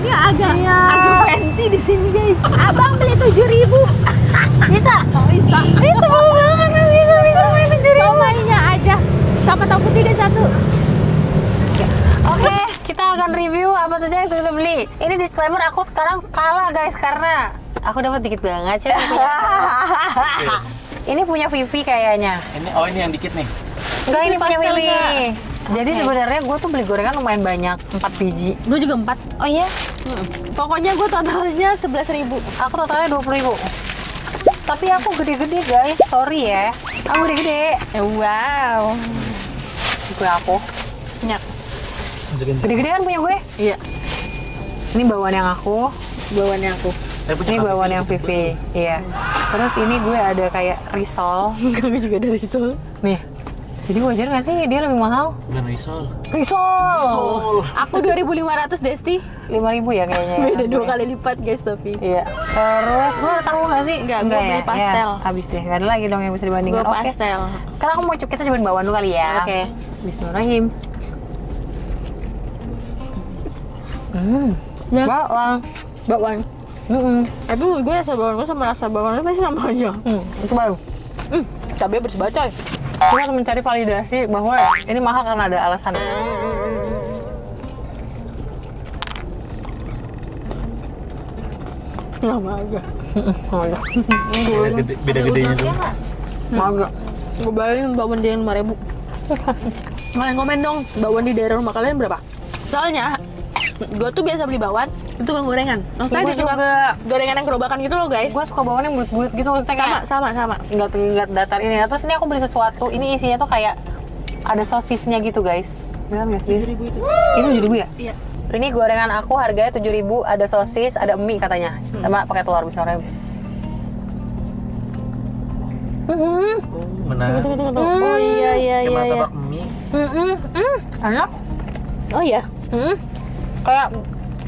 Ini agak fancy di sini guys. Abang beli 7.000. Bisa? Bisa. Bisa banget, bisa main 7.000. Somainya aja. Sama tahu putih deh satu. Oke, kita akan review apa saja yang kita beli. Ini disclaimer, aku sekarang kalah guys karena aku dapat dikit banget cuy. Ini punya Vivi kayaknya. Ini yang dikit nih. Enggak, ini punya pastel Vivi. nggak? Jadi sebenarnya gue tuh beli gorengan lumayan banyak, 4 biji. Gue juga 4. Oh iya? Pokoknya gue totalnya 11.000. Aku totalnya 20.000. Tapi aku gede-gede guys, sorry ya. Aku gede-gede. Wow. Gue aku. Nyak. Masukin. Gede-gede kan punya gue? Iya. Ini bawaan yang aku. Bawaannya aku. Ini bawaan yang Vivi. Iya. Terus ini gue ada kayak risol. Gue juga dari Seoul. Nih. Jadi wajar nggak sih dia lebih mahal? Bukan risol. Risol. Aku 2.500 Desti. 5.000 ya kayaknya. Beda 2 kali lipat guys tapi. Iya. Terus lu udah tahu nggak sih? Nggak, gue beli pastel. Ya, habis deh. Nggak ada lagi dong yang bisa dibandingkan. Gue Oke. pastel. Sekarang aku mau kita cobain bawaan dulu kali ya. Oke. Bismillahirrahmanirrahim. Ya. Bawang. Bakwan. Tapi gue rasa bawang gue sama rasa bawang itu pasti sama aja. Itu baru. Cabenya bersih banget coy. Kita harus mencari validasi bahwa ini mahal karena ada alasan. Sama aja. Mahal. Beda gedenya tuh. Mahal. Gue bayangin bakwan dia 5.000. Kalian komen dong, bakwan di daerah rumah kalian berapa? Soalnya gue tuh biasa beli bakwan itu kan gorengan. Maksudnya Gue dia juga juga. gorengan yang gerobakan gitu loh guys. Gue suka bawaan yang bulat-bulat gitu maksudnya kayak Sama. nggak datar ini. Terus ini aku beli sesuatu. Ini isinya tuh kayak ada sosisnya gitu guys. Benar nggak sih? 7.000 itu. Ini 7.000 ya? Iya. Ini gorengan aku harganya 7.000, ada sosis, ada mie katanya. Sama pakai telur misalnya. Benar. Tunggu. Oh iya. Kayak martabak mie. Enak. Oh iya. Kayak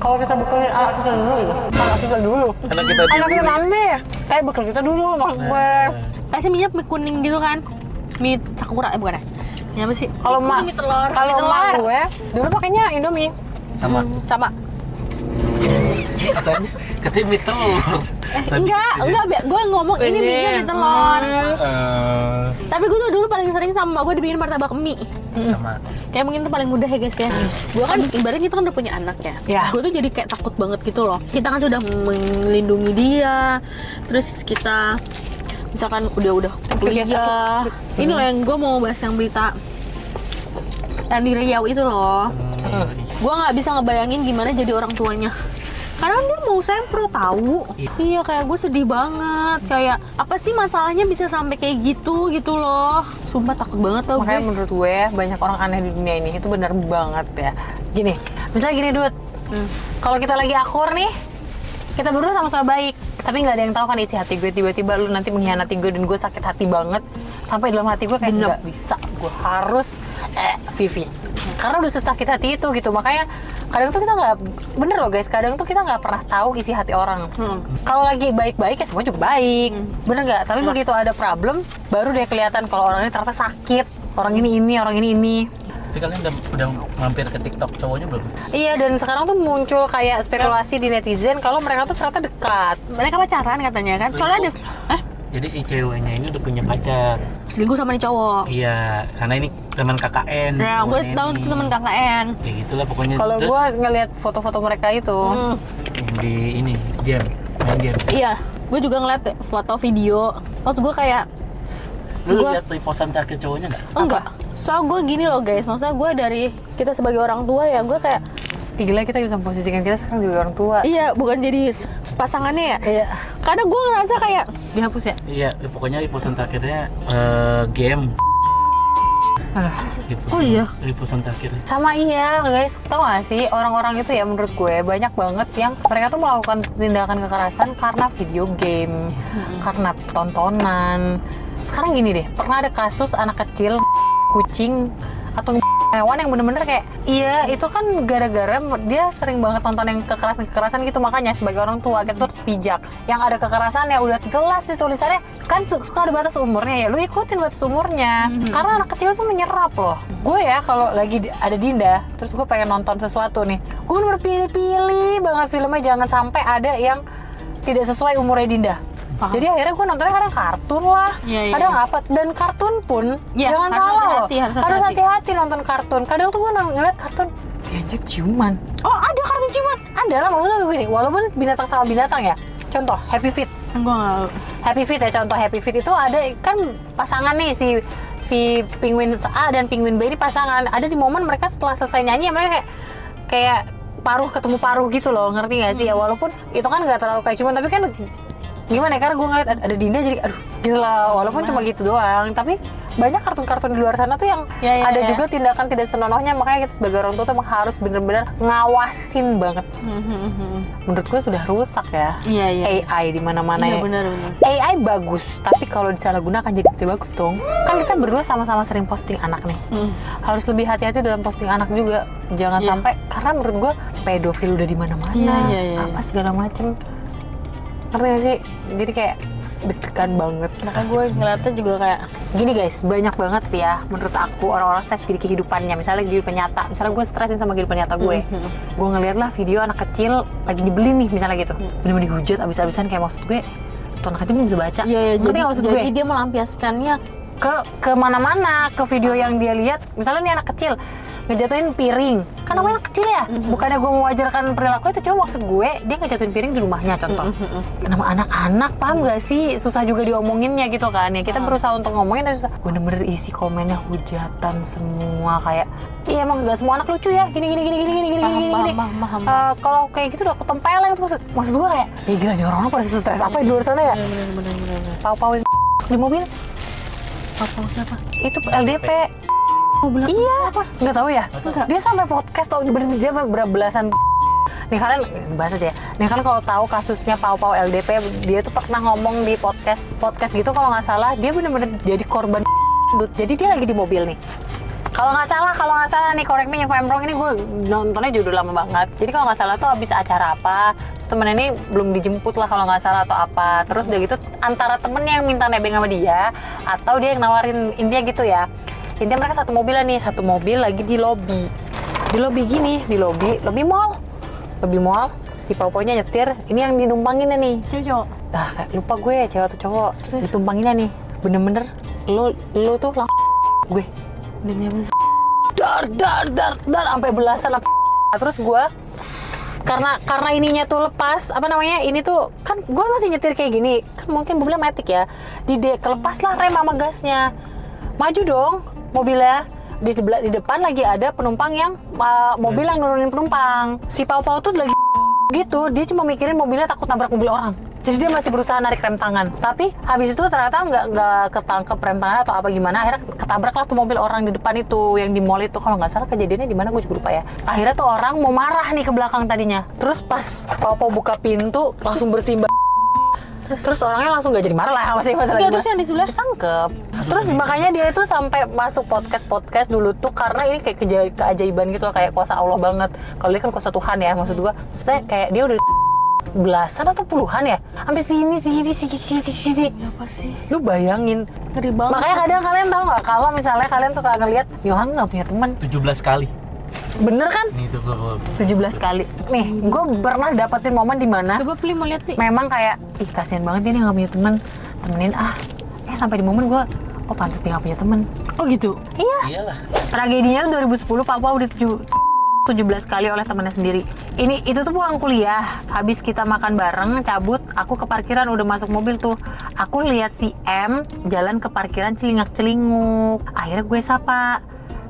kalau kita bekelin anak kita dulu gitu. Anak kita dulu. Karena kita Anak kita nanti. Kayak bekal kita dulu maksud gue. Pasti minyak mie kuning gitu kan? Mie sakura bukan ya? Ini apa sih? Kalau mak, mie telur. kalau Mie telur. mak gue dulu pakainya Indomie. Sama. Katanya mie telur. Enggak, gue ngomong ini mie-nya mie telur. Tapi gue tuh dulu paling sering sama gue dibikin martabak mie. Sama. Kayak mungkin itu paling mudah ya guys ya. Gue kan ibaratnya kita kan udah punya anak ya. Ya. Gue tuh jadi kayak takut banget gitu loh. Kita kan sudah melindungi dia. Terus kita misalkan udah kuliah. Ini loh yang gue mau bahas yang berita yang di Riau itu loh. Gue nggak bisa ngebayangin gimana jadi orang tuanya. Karena dia mau sempro tahu. Iya kayak gue sedih banget. Kayak apa sih masalahnya bisa sampai kayak gitu loh. Sumpah takut banget tau Makanya gue. menurut gue banyak orang aneh di dunia ini. Itu benar banget ya. Gini, misalnya gini Dut. Kalau kita lagi akur nih, kita berdua sama-sama baik. Tapi nggak ada yang tahu kan isi hati gue. Tiba-tiba lu nanti mengkhianati gue dan gue sakit hati banget. Sampai dalam hati gue kayak nggak bisa. Gue harus Vivi. Karena udah sesakit hati itu gitu. Makanya kadang tuh kita nggak, bener loh guys, kadang tuh kita nggak pernah tahu isi hati orang. Kalau lagi baik-baik ya semua juga baik, bener nggak? Tapi begitu ada problem, baru deh kelihatan kalau orang ini ternyata sakit, orang ini, orang ini. Tapi kalian udah mampir ke TikTok cowoknya belum? Iya, dan sekarang tuh muncul kayak spekulasi di netizen kalau mereka tuh ternyata dekat. Mereka pacaran katanya kan. Soalnya ada Jadi si ceweknya ini udah punya pacar. selingkuh sama nih cowok. Iya, karena ini teman KKN. Nah, gue temen tahu ini. itu teman KKN. Ya gitulah pokoknya. Kalau Terus gue ngeliat foto-foto mereka itu, di ini game, main game. Iya, gue juga ngeliat foto video. Waktu gue kayak Lu Gua- lihat posan terakhir cowoknya nggak sih? enggak. Soal gue gini loh guys, maksudnya gue dari kita sebagai orang tua ya, gue kayak gila kita bisa posisikan kita sekarang jadi orang tua. iya bukan jadi pasangannya ya. Iya. Karena gue ngerasa kayak Dihapus ya? Iya, pokoknya di posan terakhirnya game. Oh iya. Di posan terakhirnya. Sama iya guys, tau gak sih orang-orang itu ya menurut gue banyak banget yang mereka tuh melakukan tindakan kekerasan karena video game, karena tontonan. Sekarang gini deh, pernah ada kasus anak kecil kucing atau hewan yang bener-bener kayak iya itu kan gara-gara dia sering banget nonton yang kekerasan gitu, makanya sebagai orang tua kita tuh harus bijak. Yang ada kekerasan ya udah jelas nih tulisannya kan suka ada batas umurnya ya, lu ikutin batas umurnya. Karena anak kecil tuh menyerap loh. Gue ya kalau lagi ada Dinda, terus gue pengen nonton sesuatu nih, gue bener pilih-pilih banget filmnya, jangan sampai ada yang tidak sesuai umurnya Dinda. Jadi akhirnya gue nontonnya kadang kartun lah, kadang apa, dan kartun pun jangan harus salah loh, hati-hati, harus hati-hati nonton kartun. Kadang tuh gue ngeliat kartun, anjir ciuman. Oh ada kartun ciuman? Ada lah, maksudnya gini, walaupun binatang sama binatang ya. Contoh Happy Feet. Gue nggak. Happy Feet ya, contoh Happy Feet itu ada kan pasangan nih, si penguin A dan penguin B ini pasangan. Ada di momen mereka setelah selesai nyanyi mereka kayak paruh ketemu paruh gitu loh, ngerti gak sih ya? Walaupun itu kan nggak terlalu kayak cuman, tapi kan gimana ya, karena gue ngeliat ada Dinda jadi aduh gitu lah, walaupun cuma gitu doang, tapi banyak kartun-kartun di luar sana tuh yang ada juga tindakan tidak senonohnya. Makanya kita sebagai orang tua tuh emang harus bener-bener ngawasin banget. Menurut gue sudah rusak ya. AI di mana-mana ya. Bener. AI bagus, tapi kalau disalahgunakan jadi tidak bagus dong. Kan kita berdua sama-sama sering posting anak nih. Harus lebih hati-hati dalam posting anak juga. Jangan sampai, karena menurut gue pedofil udah di mana-mana. Apa segala macem. Ngerti gak sih? Jadi kayak deg-degan banget. Makanya gue ngeliatnya juga kayak gini guys, banyak banget ya menurut aku orang-orang stres di kehidupannya. Misalnya di kehidupan nyata, misalnya gue stresin sama kehidupan nyata gue. Gue ngeliat lah video anak kecil lagi dibeli nih misalnya gitu, bener-bener dihujat abis-abisan, kayak maksud gue tuh anak kecil belum bisa baca. Ngerti gak maksud gue? Jadi dia melampiaskannya ke mana-mana, ke video yang dia lihat. Misalnya nih anak kecil ngejatuhin piring, kan namanya anak kecil ya. Bukannya gue mewajarkan perilaku itu, cuma maksud gue dia ngejatuhin piring di rumahnya contoh. Nama anak-anak, paham gak sih? Susah juga diomonginnya gitu kan ya. Kita berusaha untuk ngomongin, terus bener-bener isi komennya hujatan semua, kayak iya emang gak semua anak lucu ya, gini. Kalau kayak gitu udah ketempelin, maksud gue kayak ya gila nih orang-orang pada stres apa di luar sana ya. Pau-pau yang di mobil, apa siapa? itu LDP. Iya, nggak tahu ya. Dia sampai podcast tau, dia berbelasan. Nih kalian bahas aja ya. Nih kalian kalau tahu kasusnya Pau-Pau LDP, dia tuh pernah ngomong di podcast gitu kalau nggak salah, dia bener-bener jadi korban. Jadi dia lagi di mobil nih. Kalau nggak salah nih, correct me if I'm wrong, ini gue nontonnya juga udah lama banget. Jadi kalau nggak salah tuh habis acara apa, terus temennya ini belum dijemput lah kalau nggak salah atau apa. Terus udah gitu antara temennya yang minta nebeng sama dia, atau dia yang nawarin, intinya gitu ya. Intinya mereka satu mobil lagi di lobi mall. Si Pau-Paunya nyetir, ini yang dinumpanginnya nih Cowok. lupa gue cewek atau cowok. Ditumpanginnya nih bener-bener lo tuh gue Demi apa sih? dar sampai belasan. Terus gue karena ininya tuh lepas, apa namanya, ini tuh kan gue masih nyetir kayak gini kan, mungkin mobilnya matic ya, kelepas lah rem sama gasnya, maju dong mobilnya. Di depan lagi ada penumpang yang mobil yang nurunin penumpang. Si Pau-Pau tuh lagi gitu, dia cuma mikirin mobilnya takut nabrak mobil orang. Jadi dia masih berusaha narik rem tangan. Tapi habis itu ternyata nggak ketangkep rem tangan atau apa gimana. Akhirnya ketabrak lah tuh mobil orang di depan itu, yang di mall itu. Kalau nggak salah kejadiannya di mana gue juga lupa ya. Akhirnya tuh orang mau marah nih ke belakang tadinya. Terus pas Pau-Pau buka pintu langsung bersimbah. Terus orangnya langsung gak jadi marah lah masih masalah. Terus yang di sebelah ditangkep. Terus makanya dia itu sampai masuk podcast dulu tuh karena ini kayak keajaiban gitu loh, kayak kuasa Allah banget. Kalau dia kan kuasa Tuhan ya, maksud gua. Maksudnya kayak dia udah belasan atau puluhan ya, sampai sini. apa sih? Lu bayangin. Ngeri banget. Makanya kadang kalian tahu nggak, kalau misalnya kalian suka ngeliat nih orang nggak punya teman, 17 kali. bener kan? Nih itu gua 17 kali. Nih, gue pernah dapetin momen di mana Coba Pli mau lihat Pli. memang kayak ih kasihan banget dia nih nggak punya teman, temenin sampai di momen gue oh pantas dia nggak punya teman. Oh gitu. Iya. Iyalah. Tragedinya 2010 Pau-Pau udah 17 kali oleh temannya sendiri. Itu tuh pulang kuliah, habis kita makan bareng, cabut, aku ke parkiran udah masuk mobil tuh. Aku lihat si M jalan ke parkiran celingak-celinguk. Akhirnya gue sapa.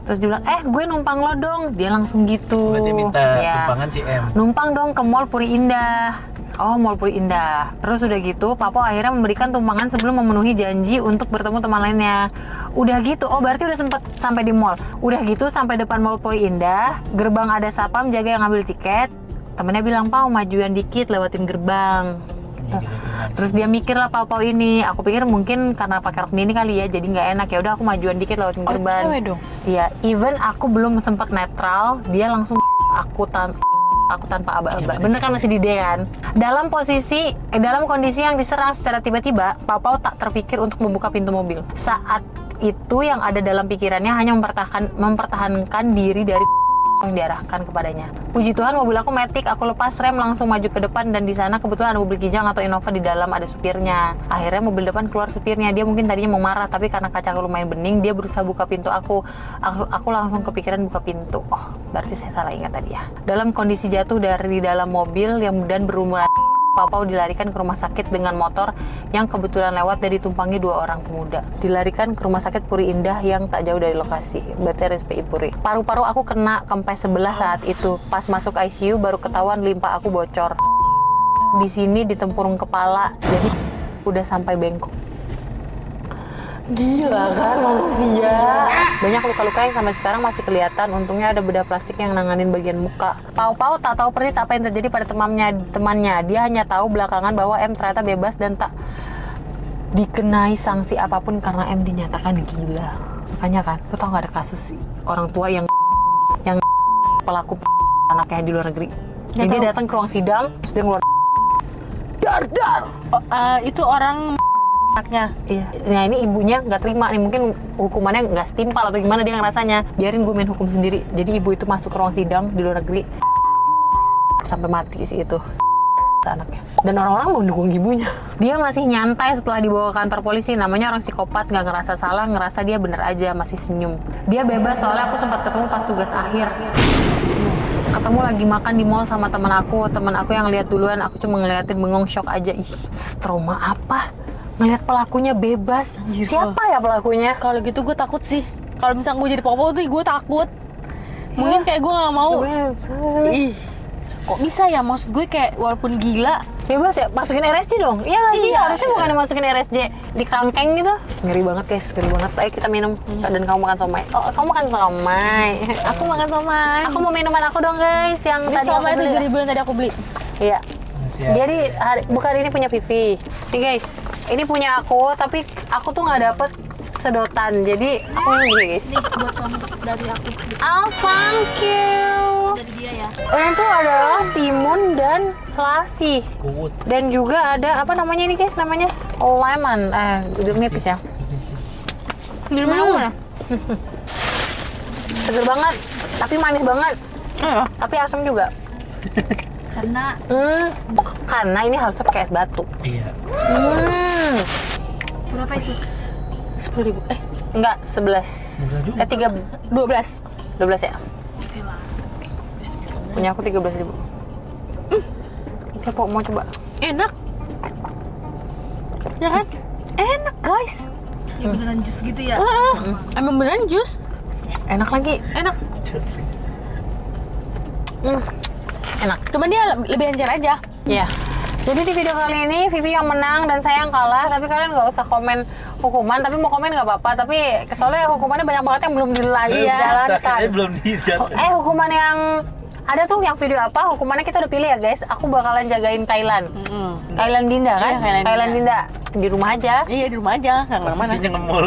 Terus dia bilang, gue numpang lo dong. Dia langsung gitu. Berarti minta Ya. tumpangan si M. Numpang dong ke Mall Puri Indah. Oh, Mall Puri Indah. Terus udah gitu, Papa akhirnya memberikan tumpangan sebelum memenuhi janji untuk bertemu teman lainnya. Udah gitu, berarti udah sempet sampai di mall. Udah gitu, sampai depan Mall Puri Indah, gerbang ada sapam jaga yang ngambil tiket. Temennya bilang, Pau majuan dikit lewatin gerbang. Terus dia mikir lah Pau-Pau ini, aku pikir mungkin karena pakai rok mini kali ya, jadi nggak enak, ya udah aku majuan dikit lewatin gerbang. Cewek dong. Iya, even aku belum sempat netral, dia langsung aku aku tanpa aba-aba. Bener kan masih di D kan? Dalam kondisi yang diserang secara tiba-tiba, Pau tak terpikir untuk membuka pintu mobil. Saat itu yang ada dalam pikirannya hanya mempertahankan diri dari yang diarahkan kepadanya. Puji Tuhan mobil aku matic, aku lepas rem langsung maju ke depan dan di sana kebetulan ada mobil Kijang atau Innova di dalam ada supirnya. Akhirnya mobil depan keluar supirnya. Dia mungkin tadinya mau marah tapi karena kaca aku lumayan bening, dia berusaha buka pintu aku. Aku langsung kepikiran buka pintu. Oh, berarti saya salah ingat tadi ya. Dalam kondisi jatuh dari dalam mobil dan berumuran, Pau dilarikan ke rumah sakit dengan motor yang kebetulan lewat dan ditumpangi 2 orang pemuda. Dilarikan ke rumah sakit Puri Indah yang tak jauh dari lokasi, BTRSPI Puri. Paru-paru aku kena kempes sebelah saat itu. Pas masuk ICU baru ketahuan limpa aku bocor. Di sini di tempurung kepala, jadi udah sampai bengkok. Gila kan manusia. Banyak luka-luka yang sampai sekarang masih kelihatan. Untungnya ada bedah plastik yang nanganin bagian muka. Pau tak tahu persis apa yang terjadi pada temannya. Dia hanya tahu belakangan bahwa M ternyata bebas dan tak dikenai sanksi apapun karena M dinyatakan gila. Makanya kan, lu tau gak ada kasus sih orang tua yang pelaku anaknya di luar negeri. Jadi dia datang ke ruang sidang, terus dia ngeluar dar. Itu orang anaknya. Iya. Nah ini ibunya nggak terima nih, mungkin hukumannya nggak setimpal atau gimana dia ngerasanya. Biarin gue main hukum sendiri. Jadi ibu itu masuk ke ruang sidang di luar negeri sampai mati sih itu anaknya. Dan orang-orang mendukung ibunya. Dia masih nyantai setelah dibawa ke kantor polisi. Namanya orang psikopat, nggak ngerasa salah, ngerasa dia bener aja, masih senyum. Dia bebas soalnya aku sempat ketemu pas tugas akhir. Ketemu lagi makan di mall sama teman aku yang lihat duluan. Aku cuma ngeliatin bengong, shock aja. Ih, trauma apa? Ngeliat pelakunya bebas. Anjir, siapa ya pelakunya? Kalau gitu gue takut sih. Kalau misalnya gue jadi Pau tuh gue takut. Mungkin kayak gue nggak mau. Ih, kok bisa ya? Maksud gue kayak walaupun gila bebas ya, masukin RSJ dong. Iya nggak sih? Iya, Harusnya bukan dimasukin RSJ, di kerangkeng gitu. Ngeri banget guys, ngeri banget. Ayo kita minum. Dan kamu makan somai. Oh, kamu makan somai. aku makan somai. Aku mau minuman aku dong guys, yang Ini tadi aku somai beli. 7.000 yang tadi aku beli. Iya. Siap. Jadi bukan ini punya Vivi. Nih guys, ini punya aku, tapi aku tuh nggak dapet sedotan. Jadi aku ini guys. Buat kamu dari aku. Oh, thank you. Dari dia ya. Ini tuh adalah timun dan selasih. Kuut. Dan juga ada apa namanya ini guys? Namanya lemon. Nipis ya. Minuman aku mana? Seger banget, tapi manis banget. Iya. Tapi asam juga. Karena ini harusnya pakai es batu. Iya. Berapa itu? 10.000. Enggak, 11. Murah juga. 12 ya? Punya aku 13.000. Oke, mau coba. Enak. Ya kan? Enak guys. Ya beneran jus gitu ya? Emang beneran jus. Enak lagi. Enak. Enak. Cuman dia lebih encer aja. Iya. Jadi di video kali ini Vivi yang menang dan saya yang kalah. Tapi kalian nggak usah komen hukuman. Tapi mau komen nggak apa-apa. Tapi soalnya hukumannya banyak banget yang belum dijalankan. Kayaknya belum dijalankan. Hukuman yang ada tuh yang video apa? Hukumannya kita udah pilih ya guys. Aku bakalan jagain Kailan. Kailan Dinda kan? Iya, Kailan Dinda. Di rumah aja. Iya di rumah aja, nggak kemana-mana. Vivinya nge-mall.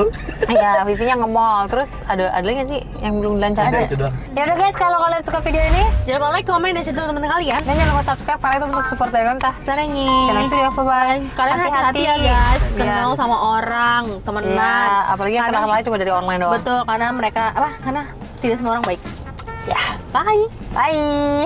Iya, Vivinya nge-mall. Terus ada lagi nggak sih yang belum dilancar? Ada itu doang. Ya udah guys, kalau kalian suka video ini Jangan lupa like, komen, dan share teman-teman kalian. dan jangan lupa subscribe karena itu untuk support dari kami. Sarangi. Channel Studio bye. Kalian hati-hati ya guys, kenal sama orang, temenan. Iya, apalagi yang kenal juga dari online doang. Betul, karena mereka karena tidak semua orang baik. Ya, Bye. bye.